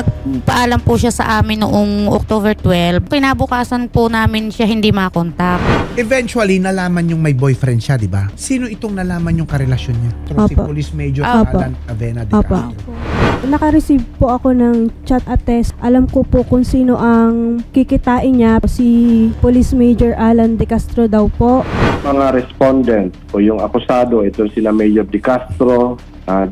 nagpaalam po siya sa amin noong October 12. Kinabukasan po namin siya hindi makontak. Eventually, nalaman yung may boyfriend siya, di ba? Sino itong nalaman yung karelasyon niya? Si Opo. Police Major Opo. Alan Avena de Opo. Castro. Naka-receive po ako ng chat attest. Alam ko po kung sino ang kikitain niya. Si Police Major Alan de Castro daw po. Mga respondent o yung akusado, ito sila Major de Castro,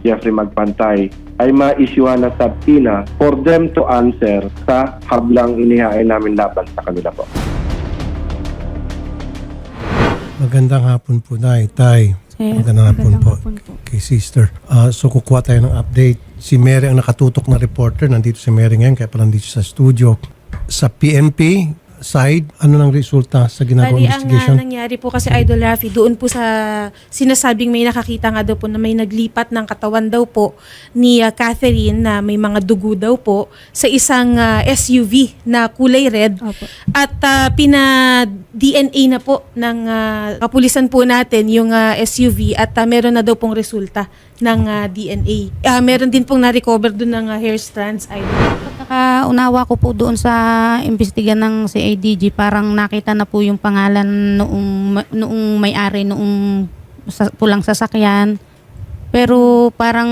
Jeffrey Magpantay, ay ma-issuehan ng subpoena for them to answer sa hablang inihain namin laban sa kanila po. Magandang hapon po, Tay. Magandang hapon po. Kay sister. So kukuha tayo ng update. Si Mary ang nakatutok na reporter. Nandito si Mary ngayon, kaya pala nandito sa studio. Sa PNP side, ano nang resulta sa ginagawang investigation? Ang nangyari po kasi Idol Rafi, doon po sa sinasabing may nakakita nga daw po na may naglipat ng katawan daw po ni Catherine na may mga dugo daw po sa isang SUV na kulay red. Opo. At pina-DNA na po ng kapulisan po natin yung SUV at meron na daw pong resulta ng DNA. Meron din pong na-recover doon ng hair strands, Idol. Unawa ko po doon sa imbestigan ng CIDG, parang nakita na po yung pangalan noong may-ari noong pulang sasakyan. Pero parang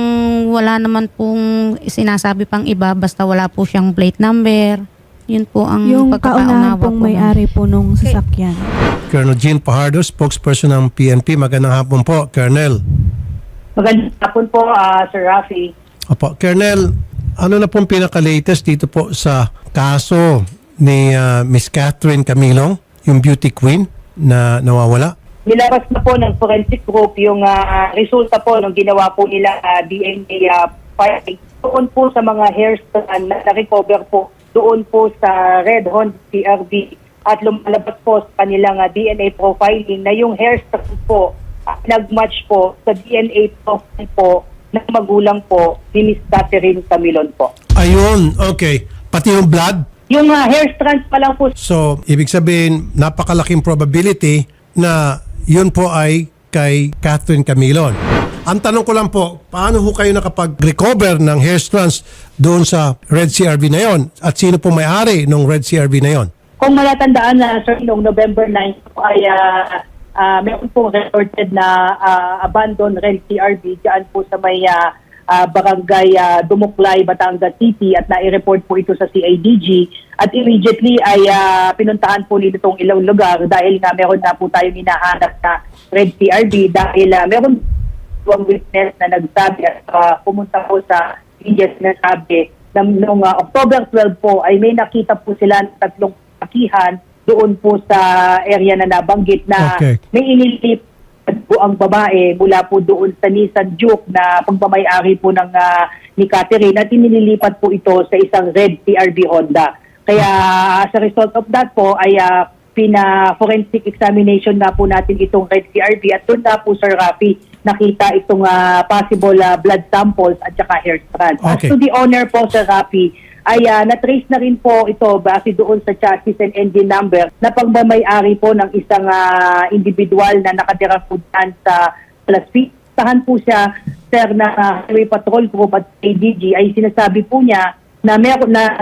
wala naman pong sinasabi pang iba, basta wala po siyang plate number. Yun po ang Yung pagkakaunawa kaunahan pong ko. may-ari po nung sasakyan. Colonel Jean Pajardo, spokesperson ng PNP. Magandang hapon po, Colonel. Magandang hapon po, Sir Rafi. Opo, Colonel, ano na pong pinaka-latest dito po sa kaso ni Miss Catherine Camilo, yung beauty queen na nawawala? Nilabas na po ng forensic group yung resulta po ng ginawa po nila DNA filing doon po sa mga hair strand na na-recover po doon po sa Red Honda CRV at lumalabas po sa kanilang DNA profiling na yung hair strand po nag-match po sa DNA profile po ng magulang po ni Miss Catherine Camilon po. Ayun, okay. Pati yung blood? Yung hair strands pa lang po. So, ibig sabihin, napakalaking probability na yun po ay kay Catherine Camilon. Ang tanong ko lang po, paano ho kayo nakapag-recover ng hair strands doon sa Red CRV na yon? At sino po may-ari ng Red CRV na yon? Kung malatandaan na sir, noong November 9 po ay meron pong reported na abandoned Red CRV dyan po sa may barangay Dumuklay, Batangas City at nai-report po ito sa CIDG at immediately ay pinuntahan po nito itong ilang lugar dahil nga meron na po tayong hinahanap na Red CRV dahil meron po witness na nagsabi at pumunta po sa media na sabi na noong October 12 po ay may nakita po sila ng tatlong akihan doon po sa area na nabanggit na Okay. may inilip po ang babae mula po doon sa Nissan Juke na pagmamayari po ng ni Catherine at inililipat po ito sa isang red CRV Honda. Kaya as a result of that po ay pina-forensic examination na po natin itong red CRV at doon na po Sir Rafi nakita itong possible blood samples at saka hair strands. Okay. As to the owner po Sir Rafi, ay na-trace na rin po ito base doon sa chassis and engine number na pagmamayari po ng isang individual na nakatira po dyan sa Las Piñas. Tahan po siya, sir, na Highway Patrol Group at ADG ay sinasabi po niya na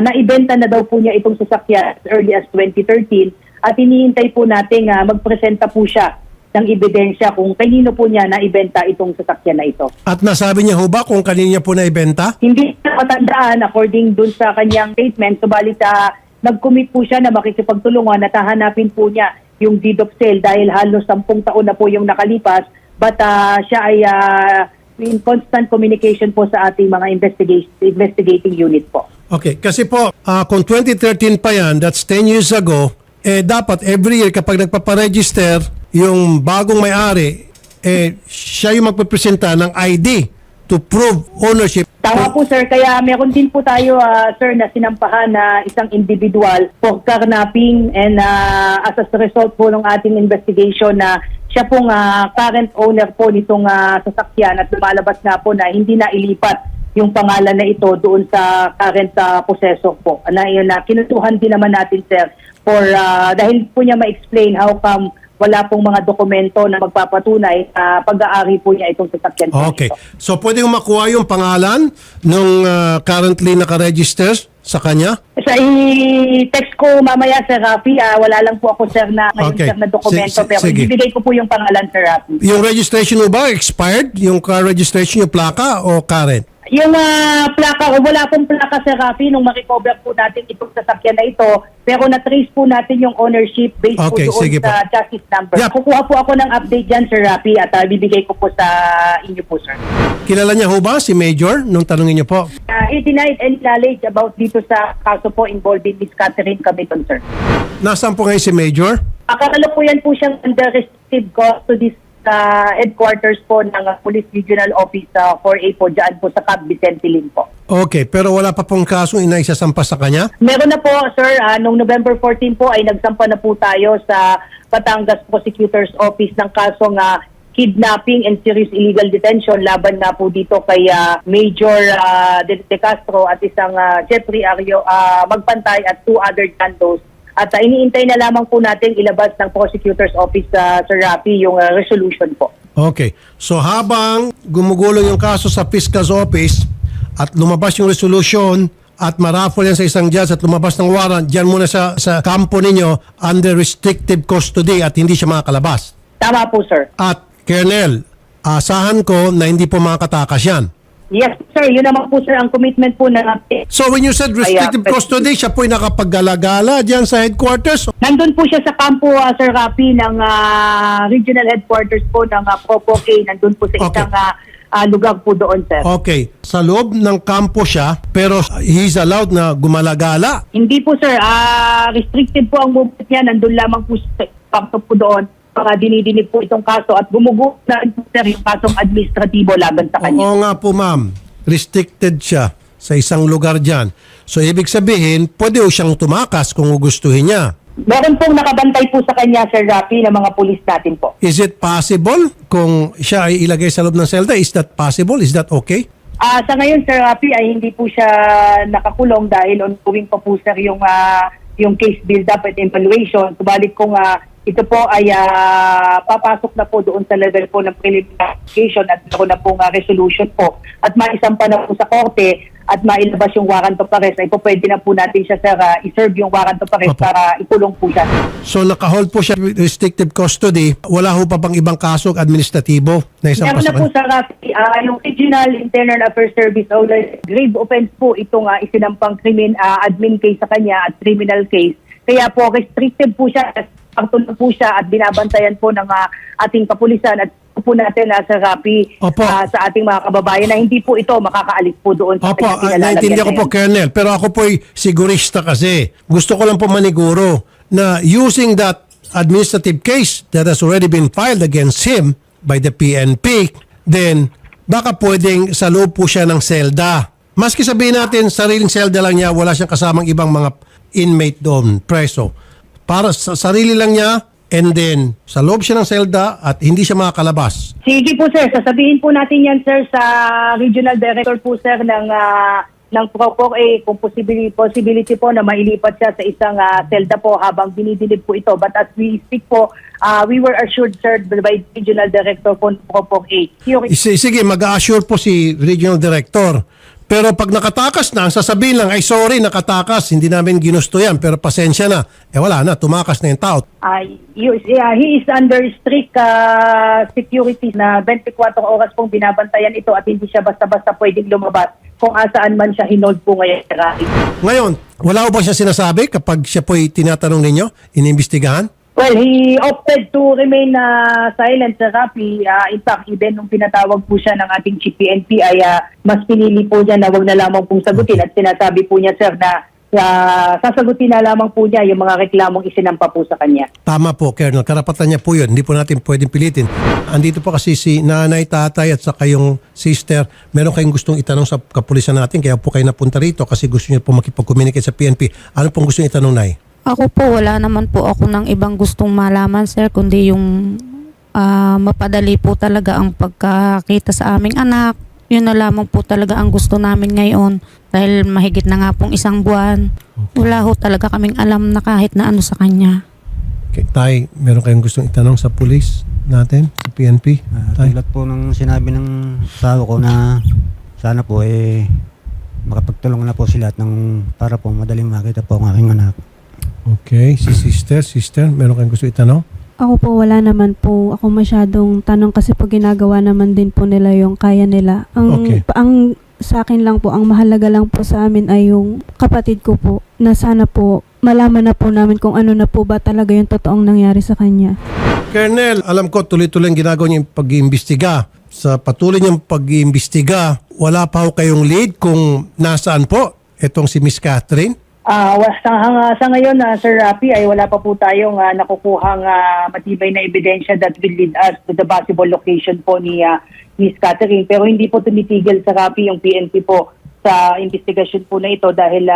naibenta na daw po niya itong sasakyan as early as 2013 at hinihintay po natin magpresenta po siya ng ebidensya kung kanino po niya naibenta itong sasakyan na ito. At nasabi niya ho ba kung kanino niya po naibenta? Hindi na matandaan according dun sa kanyang statement, subalit nag-commit po siya na makikipagtulungan at hahanapin po niya yung deed of sale dahil halos 10 taon na po yung nakalipas but siya ay in constant communication po sa ating mga investigating unit po. Okay, kasi po, kung 2013 pa yan, that's 10 years ago, dapat every year kapag nagpaparegister, yung bagong may-ari, siya yung magpapresenta ng ID to prove ownership. Tama po sir, kaya meron din po tayo sir na sinampahan na isang individual for carnapping and as a result po ng ating investigation na siya pong current owner po nitong sasakyan at lumalabas nga po na hindi na ilipat yung pangalan na ito doon sa current possessor po. Na kinutuhan din naman natin sir for dahil po niya ma-explain how come wala pong mga dokumento na magpapatunay pag-aari po niya itong sasakyan po. Okay. So pwede mo makuha yung pangalan nung currently nakaregister sa kanya? Sa i-text ko mamaya, Sir Rafi, wala lang po ako, sir, na Okay. sir, na dokumento, pero Sige. ibibigay ko po yung pangalan, Sir Rafi. Yung registration mo ba expired? Yung car registration, yung plaka o current? Yung plaka, wala pong plaka, Sir Rafi, nung ma-recover po natin itong sasakyan na ito, pero na-trace po natin yung ownership based Okay, po sige doon sa chassis number. Yeah. Kukuha po ako ng update dyan, Sir Rafi, at bibigay ko po sa inyo po, sir. Kilala niya ho ba si Major nung tanungin niyo po? He denied any knowledge about dito sa kaso po involving Miss Catherine Camiton, sir. Nasaan po ngayon si Major? Akala po yan po siyang under restrictive custody sa headquarters po ng Police Regional Office 4A po dyan po sa Cab Vicente Lim po. Okay, pero wala pa pong kasong inaisasampa sa kanya? Meron na po, sir, noong November 14 po ay nagsampa na po tayo sa Batangas Prosecutor's Office ng kasong kidnapping and serious illegal detention laban nga po dito kay Major De Castro at isang Jeffrey Ario Magpantay at 2 other tandos. At iniintay na lamang po natin ilabas ng Prosecutor's Office Sir Rafi yung resolution po. Okay. So habang gumugulo yung kaso sa Fiscal's Office at lumabas yung resolution at maraffle yan sa isang judge at lumabas ng warrant, dyan muna sa kampo ninyo under restrictive custody at hindi siya makakalabas. Tama po, sir. At Colonel, asahan ko na hindi po makakatakas yan. Yes, sir. Yun naman po, sir, ang commitment po ng So when you said restrictive custody, siya po'y nakapaggalagala dyan sa headquarters? Nandun po siya sa kampo, Sir Rafi, ng regional headquarters po ng POPO-K. Nandun po sa Okay. isang lugar po doon, sir. Okay. Sa loob ng kampo siya, pero he's allowed na gumalagala? Hindi po, sir. Restricted po ang movement niya. Nandun lamang po sa kampo po doon. Dinidinig po itong kaso at gumugo na rin po, sir, yung kasong administratibo laban sa kanya. Oo nga po, ma'am. Restricted siya sa isang lugar dyan. So, ibig sabihin, pwede o siyang tumakas kung gustuhin niya. Meron pong nakabantay po sa kanya, Sir Rafi, ng mga pulis natin po. Is it possible kung siya ay ilagay sa loob ng selda? Is that possible? Is that okay? Sa ngayon, Sir Rafi, ay hindi po siya nakakulong dahil ongoing pa po, sir, yung case build-up at evaluation. Subalit kung ito po ay papasok na po doon sa level po ng preliminary investigation at meron na pong resolution po at maisampa na po sa korte at mailabas yung warrant of arrest, ay po pwede na po natin siya, sir, iserve yung warrant of arrest Opo. para ikulong po siya. So, nakahold po siya with restrictive custody. Wala ho pa bang ibang kaso administratibo na isang Meron na po, Sir Rafi, yung Regional Internal Affairs Service o grave offense po itong isinampang admin case sa kanya at criminal case. Kaya po restricted po siya, pagtuloy po siya at binabantayan po ng ating kapulisan at po natin, Sir Rafi, Opo. sa ating mga kababayan na hindi po ito makakaalis po doon sa Opo, kanyang pinalalagyan naintindihan ko na po, yan. Colonel. Pero ako po'y sigurista kasi. Gusto ko lang po maniguro na using that administrative case that has already been filed against him by the PNP, then baka pwedeng sa loob po siya ng selda. Maski sabihin natin, sariling selda lang niya, wala siyang kasamang ibang mga inmate doon, preso. Para sa sarili lang niya, and then sa loob siya ng selda at hindi siya makakalabas. Sige po, sir. Sasabihin po natin yan, sir, sa regional director po, sir, ng PROPOK, kung possibility po na mailipat siya sa isang selda po habang dinidinig po ito. But as we speak po, we were assured, sir, by regional director po ng PROPOK. Sige, mag-assure po si regional director. Pero pag nakatakas na, ang sasabihin lang, ay sorry, nakatakas, hindi namin ginusto yan, pero pasensya na. Wala na, tumakas na yung tao. He is under strict security na 24 oras pong binabantayan ito at hindi siya basta-basta pwedeng lumabas kung asaan man siya hinold po ngayon. Ngayon, wala ko ba siya sinasabi kapag siya po'y tinatanong ninyo, inimbestigahan? Well, he opted to remain silent, Sir Rafi. In fact, even nung pinatawag po siya ng ating Chief PNP ay mas pinili po niya na wag na lamang pong sagutin at sinasabi po niya, sir, na sasagutin na lamang po niya yung mga reklamong isinampa po sa kanya. Tama po, Colonel. Karapatan niya po yun. Hindi po natin pwedeng pilitin. Andito po kasi si nanay, tatay at saka yung sister. Meron kayong gustong itanong sa kapulisan natin kaya po kayo napunta rito kasi gusto niyo po makipag-communicate sa PNP. Ano pong gusto niyo itanong, Nay? Ako po, wala naman po ako ng ibang gustong malaman, sir, kundi yung mapadali po talaga ang pagkakita sa aming anak. Yun na lamang po talaga ang gusto namin ngayon dahil mahigit na nga pong 1 buwan. Wala ho talaga kaming alam na kahit na ano sa kanya. Okay, Tay, meron kayong gustong itanong sa police natin, sa PNP? Tay? Tulad po ng sinabi ng asawa ko na sana po makapagtulong na po sila para po madaling makita po ang aking anak. Okay, si sister, meron kayong gusto itanong? Ako po wala naman po ako masyadong tanong kasi po ginagawa naman din po nila yung kaya nila. Okay. Ang sa akin lang po, ang mahalaga lang po sa amin ay yung kapatid ko po na sana po malaman na po namin kung ano na po ba talaga yung totoong nangyari sa kanya. Colonel, alam ko tuloy-tuloy ang ginagawa niyong pag-iimbestiga. Sa patuloy niyong pag-iimbestiga, wala pa ho kayong lead kung nasaan po itong si Miss Catherine? Sa ngayon, Sir Rafi, ay wala pa po tayong nakukuhang matibay na ebidensya that will lead us to the possible location po ni Miss Catherine. Pero hindi po tumitigil sa Rafi yung PNP po sa investigasyon po na ito dahil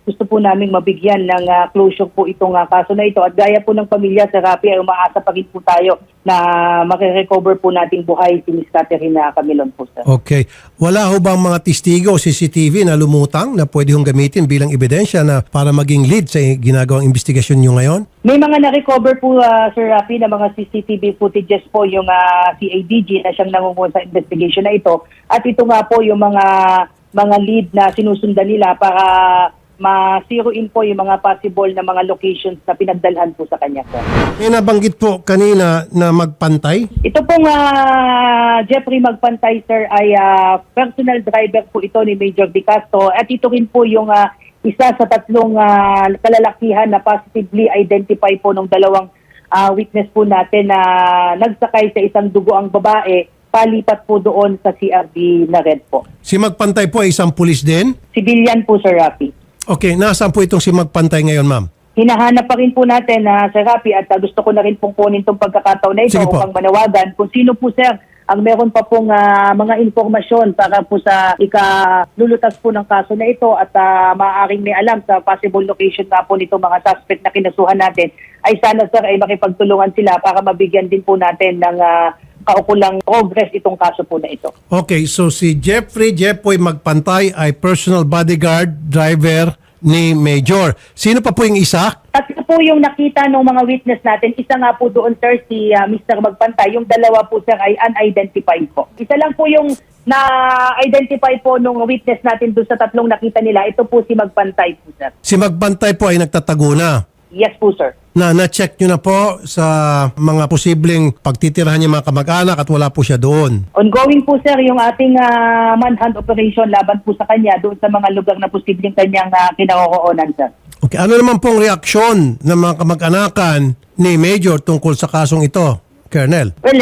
gusto po naming mabigyan ng closure po itong kaso na ito. At gaya po ng pamilya sa Rafi ay umaasa pa rin po tayo na maki-recover po nating buhay si Miss Catherine Camilon po, sir. Okay. Wala ho bang mga testigo o CCTV na lumutang na pwede hong gamitin bilang ebidensya na para maging lead sa ginagawang investigasyon nyo ngayon? May mga na-recover po, Sir Rafi, na mga CCTV footages po yung CADG na siyang nangunguha sa investigation na ito. At ito nga po yung mga lead na sinusundan nila para ma-zero-in po yung mga possible na mga locations na pinagdalhan po sa kanya, sir. May nabanggit po kanina na magpantay. Ito pong Jeffrey Magpantay, sir, ay personal driver po ito ni Major De Castro. At ito rin po yung isa sa tatlong kalalakihan na positively identify po ng dalawang witness po natin na nagsakay sa isang dugoang babae palipat po doon sa CRB na red po. Si Magpantay po ay isang pulis din? Civilian po, Sir Rafi. Okay, nasaan po itong si Magpantay ngayon, ma'am? Hinahanap pa rin po natin, Sir Rafi, at gusto ko na rin pong kunin itong pagkakataon na ito Sige po. upang manawagan kung sino po, sir, ang meron pa pong mga informasyon para po sa ikalulutas po ng kaso na ito at maaaring may alam sa possible location na po nito mga suspect na kinasuhan natin, ay sana, sir, ay makipagtulungan sila para mabigyan din po natin ng kaukulang progress itong kaso po na ito. Okay, so si Jeffrey Magpantay ay personal bodyguard driver ni Major. Sino pa po yung isa? Tatlo po yung nakita ng mga witness natin. Isa nga po doon, sir, si Mr. Magpantay. Yung dalawa po, sir, ay unidentified po. Isa lang po yung na-identify po nung witness natin doon sa tatlong nakita nila. Ito po si Magpantay po, sir. Si Magpantay po ay nagtatago na. Yes po, sir. Na-check nyo na po sa mga posibleng pagtitirahan niya mga kamag-anak at wala po siya doon. Ongoing po, sir, yung ating manhunt operation laban po sa kanya doon sa mga lugar na posibleng kanyang kinaroroonan, sir. Okay, ano naman pong reaksyon ng mga kamag-anakan ni Major tungkol sa kasong ito, Colonel? Well,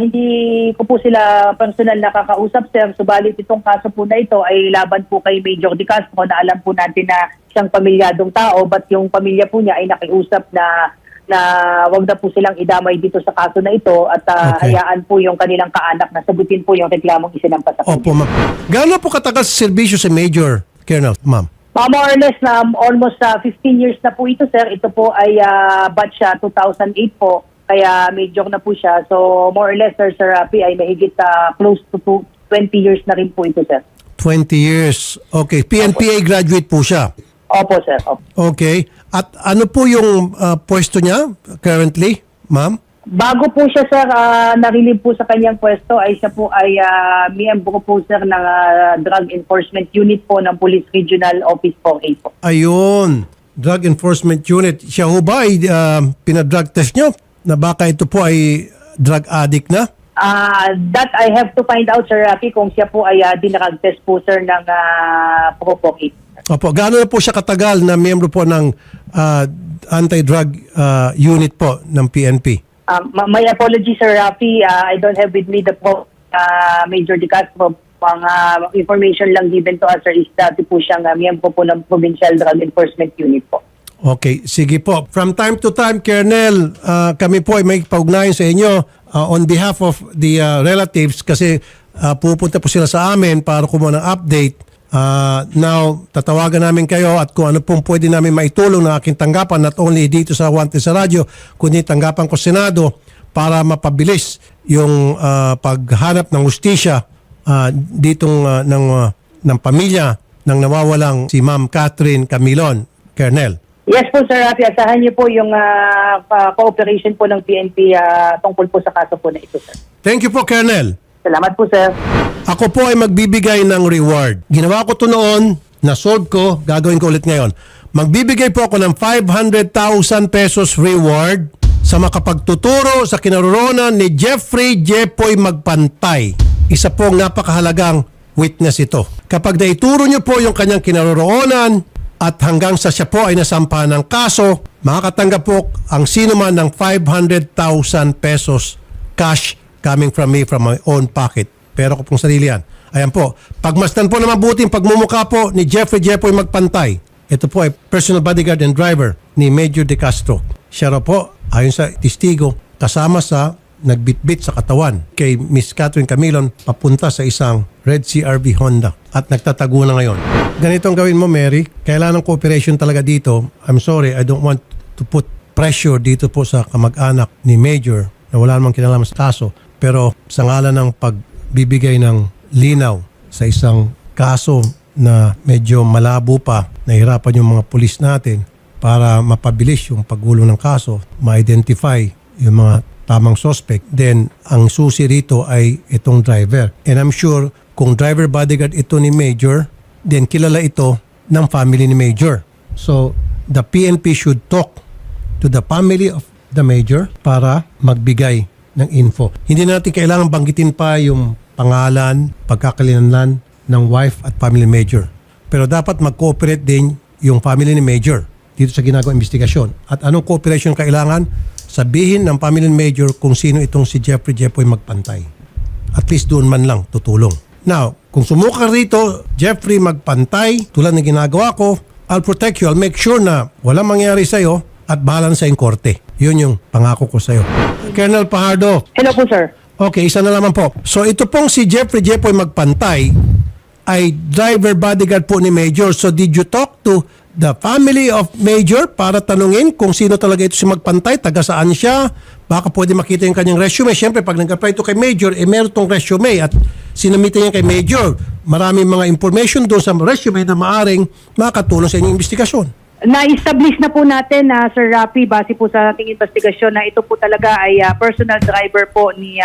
hindi ko po sila personal nakakausap, sir. Subalit itong kaso po na ito ay laban po kay Major De Castro na alam po natin na siyang pamilyadong tao, but yung pamilya po niya ay nakiusap na wag na po silang idamay dito sa kaso na ito at Okay. hayaan po yung kanilang kaanak na sagutin po yung reklamong isinampa sa kanya. Opo, ma'am. Gaano po katagal sa serbisyo si Major, Colonel, ma'am? More or less na almost 15 years na po ito, sir. Ito po ay batch 2008 po, kaya major na po siya. So more or less, Sir Rafi, ay mahigit close to 20 years na rin po ito, sir. 20 years. Okay, PNPA graduate po siya. Opo, sir. Opo. Okay. At ano po yung pwesto niya currently, ma'am? Bago po siya, sir, narilib po sa kanyang pwesto, ay siya po ay miyembro po, sir, ng Drug Enforcement Unit po ng Police Regional Office 4A po. Ayun. Drug Enforcement Unit. Siya ho ba ay pinadrug test niyo na baka ito po ay drug addict na? That I have to find out, Sir Rafi, kung siya po ay dinarag test po, sir, ng Pro 4A. Opo. Gaano na po siya katagal na miyembro po ng anti-drug unit po ng PNP? My apology, Sir Rafi. I don't have with me the Major De Castro. Ang information lang given to us, sir, is dati po siyang miyembro po ng Provincial Drug Enforcement Unit po. Okay, sige po. From time to time, Colonel, kami po ay may paugnayan sa inyo on behalf of the relatives kasi pupunta po sila sa amin para kumuha ng update. Now, tatawagan namin kayo at kung ano pong pwede namin maitulong na aking tanggapan, not only dito sa Wanted sa radyo, kundi tanggapan ko Senado para mapabilis yung paghanap ng hustisya ditong ng pamilya ng nawawalang si Ma'am Catherine Camilon, Colonel. Yes po, Sir Rafi. Asahan niyo po yung cooperation po ng PNP tungkol po sa kaso po na ito, sir. Thank you po, Colonel. Salamat po, sir. Ako po ay magbibigay ng reward. Ginawa ko to noon, na-solve ko, gagawin ko ulit ngayon. Magbibigay po ako ng 500,000 pesos reward sa makapagtuturo sa kinaroroonan ni Jeffrey Jepoy Magpantay. Isa pong napakahalagang witness ito. Kapag naituro niyo po yung kanyang kinaroroonan at hanggang sa siya po ay nasampahan ng kaso, makakatanggap po ang sino man ng 500,000 pesos cash coming from me from my own pocket. Pero ko pong sarili yan. Ayan po. Pagmasdan po na mabuti ang pagmumukha po ni Jeffrey Jepoy Magpantay. Ito po ay personal bodyguard and driver ni Major De Castro. Siya raw po, ayon sa testigo, kasama sa nagbitbit sa katawan kay Miss Catherine Camilon papunta sa isang red CRV Honda at nagtatago na ngayon. Ganito ang gawin mo, Mary. Kailangan ng cooperation talaga dito. I'm sorry, I don't want to put pressure dito po sa kamag-anak ni Major na wala namang kinalaman sa kaso. Pero sa ngalan ng pagbibigay ng linaw sa isang kaso na medyo malabo pa, nahirapan yung mga pulis natin para mapabilis yung paggulo ng kaso, ma-identify yung mga tamang suspect, then ang susi rito ay itong driver. And I'm sure kung driver bodyguard ito ni Major, then kilala ito ng family ni Major. So, the PNP should talk to the family of the Major para magbigay ng info. Hindi natin kailangan banggitin pa yung pangalan, pagkakalinlangan ng wife at family Major. Pero dapat mag-cooperate din yung family ni Major dito sa ginagawang investigasyon. At anong cooperation kailangan? Sabihin ng family ni Major kung sino itong si Jeffrey Jepoy Magpantay. At least doon man lang tutulong. Now, kung sumuka rito, Jeffrey Magpantay, tulad ng ginagawa ko, I'll protect you. I'll make sure na walang mangyari sa'yo at bahala na sa korte. Yun yung pangako ko sa'yo. Colonel Pajardo. Hello po, sir. Okay, isa na naman po. So ito pong si Jeffrey Jepoy Magpantay ay driver bodyguard po ni Major. So did you talk to the family of Major para tanungin kung sino talaga ito si Magpantay, taga saan siya? Baka pwede makita yung kanyang resume. Siyempre, pag nag-apply ito kay Major, meron itong resume at sinamitan niya kay Major. Maraming mga information doon sa resume na maaring makatulong sa inyong investigasyon. Na-establish na po natin, Sir Rafi, base po sa ating investigasyon na ito po talaga ay personal driver po ni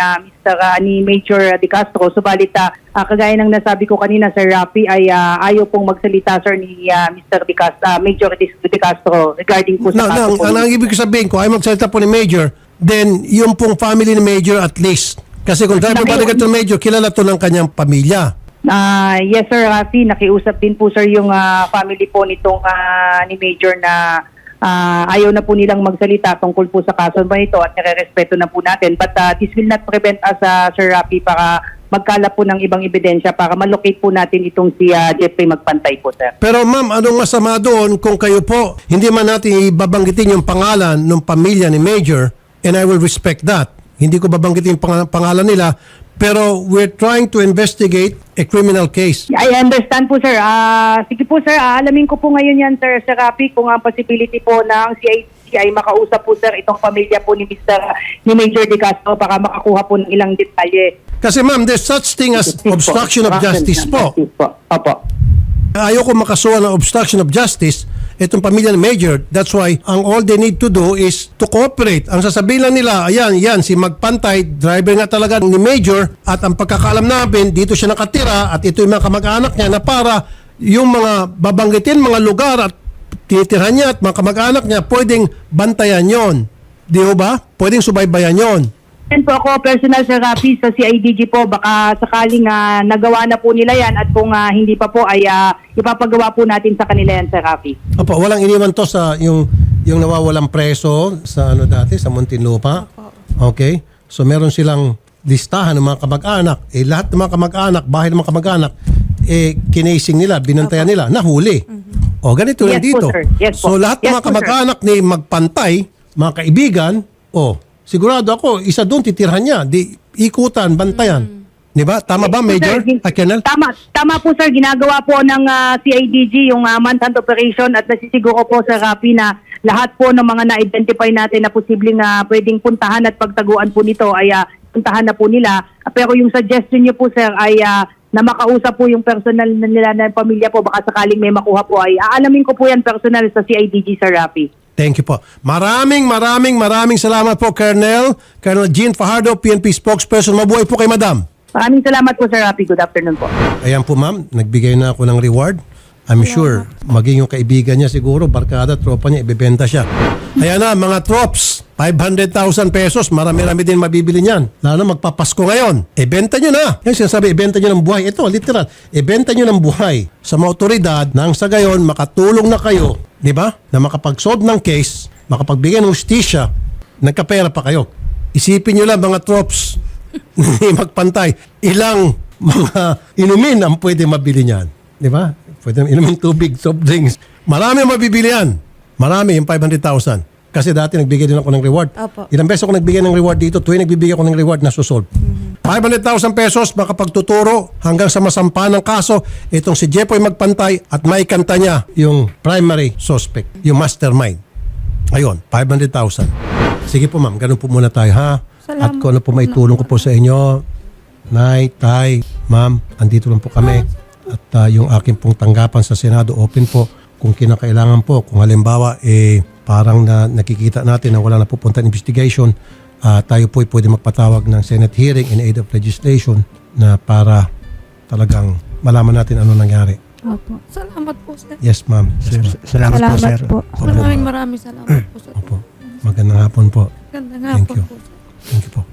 ni Major De Castro. Subalit, kagaya ng nasabi ko kanina, Sir Rafi, ay ayaw pong magsalita, sir, ni Mr. De Castro, Major De Castro regarding po sa kaso po. Ang ibig sabihin ko, ay magsalita po ni Major, then yung pong family ni Major at least. Kasi kung driver bodyguard ng Major, kilala to ng kanyang pamilya. Yes, Sir Rafi, nakiusap din po, sir, yung family po nitong ni Major na ayaw na po nilang magsalita tungkol po sa kaso ba ito at nire-respeto na po natin. But this will not prevent us, Sir Rafi, para magkalap po ng ibang ebidensya para malocate po natin itong si Jeffrey Magpantay po, sir. Pero ma'am, anong masama doon kung kayo po, hindi man natin ibabanggitin yung pangalan ng pamilya ni Major, and I will respect that. Hindi ko babanggitin yung pangalan nila, pero we're trying to investigate a criminal case. I understand po, sir. Sige po, sir. Alamin ko po ngayon yan, Sir Rafi, kung ang possibility po ng CID ay makausap po, sir, itong pamilya po ni Major De Castro para makakuha po ng ilang detalye. Kasi ma'am, there's such thing as obstruction of justice po. Opo. Ayoko makasuha ng obstruction of justice itong pamilya ni Major. That's why ang all they need to do is to cooperate. Ang sasabihin lang nila, ayan, si Magpantay, driver nga talaga ni Major, at ang pagkakaalam namin, dito siya nakatira at ito yung mga kamag-anak niya na para yung mga babanggitin, mga lugar at tinitirhan niya at mga kamag-anak niya, pwedeng bantayan yon. Di ba? Pwedeng subaybayan yon. Yan po ako, personal, Sir Rafi, sa CIDG po, baka sakaling nagawa na po nila yan at kung hindi pa po ay ipapagawa po natin sa kanila yan, Sir Rafi. Opo, walang iniwan to sa yung nawawalang preso sa dati, sa Muntinlupa. Okay? So meron silang listahan ng mga kamag-anak. Lahat ng mga kamag-anak, bahay ng mga kamag-anak, kinasing nila, binantayan nila, nahuli. O, ganito Yes rin dito. po, sir. Yes po. So lahat ng Yes mga po, sir. kamag-anak ni Magpantay, mga kaibigan, sigurado ako, isa doon titirhan niya, di ikutan, bantayan. Di ba? Tama ba, Major? Sir, Colonel? Tama po, sir. Ginagawa po ng CIDG yung manhunt operation at nasisiguro po, Sir Rafi, na lahat po ng mga na-identify natin na posibleng pwedeng puntahan at pagtaguan po nito ay puntahan na po nila. Pero yung suggestion niyo po, sir, ay na makausap po yung personal na nila na pamilya po, baka sakaling may makuha po ay aalamin ko po yan personal sa CIDG, Sir Rafi. Thank you po. Maraming salamat po, Colonel Jean Fajardo, PNP spokesperson. Mabuhay po kay Madam. Maraming salamat po, Sir Rafi. Good afternoon po. Ayan po, ma'am. Nagbigay na ako ng reward. I'm sure, maging yung kaibigan niya siguro, barkada, tropa niya, ibebenta siya. Ayan na, mga trops, 500,000 pesos, marami-rami din mabibili niyan. Lalo na magpapasko ngayon. Ibenta nyo na. Yan sinasabi, ibenta nyo ng buhay. Ito, literal, ibenta nyo ng buhay sa mga otoridad nang sa gayon, makatulong na kayo, di ba? Na makapag-solve ng case, makapagbigay ng justisya, nagkapera pa kayo. Isipin nyo lang, mga trops, hindi magpantay, ilang mga inumin ang pwede mabili niyan. Di ba? Pwede inumin tubig, soft drinks. Marami ang mabibili yan. Marami, yung 500,000. Kasi dati nagbigay din ako ng reward. Opo. Ilang beses ako nagbigay ng reward dito, tuwing nagbibigay ako ng reward, nasusolve. 500,000 pesos, makapagtuturo hanggang sa masampa ng kaso, itong si Jepoy Magpantay at may kanta niya yung primary suspect, yung mastermind. Ayun, 500,000. Sige po ma'am, ganun po muna tayo ha. At kung ano po may tulong ko po sa inyo, Nay, Tay, Ma'am, andito lang po kami. At yung akin pong tanggapan sa Senado, open po kung kinakailangan po. Kung halimbawa, parang nakikita natin na wala na pupunta investigation, tayo po pwede magpatawag ng Senate hearing in aid of legislation na para talagang malaman natin ano nangyari. Opo. Salamat po, sir. Yes, ma'am. Sir. Salamat po, sir. po. Maraming salamat po, sir. Opo. Magandang hapon po. Ganda nga Thank po. you. Thank you po.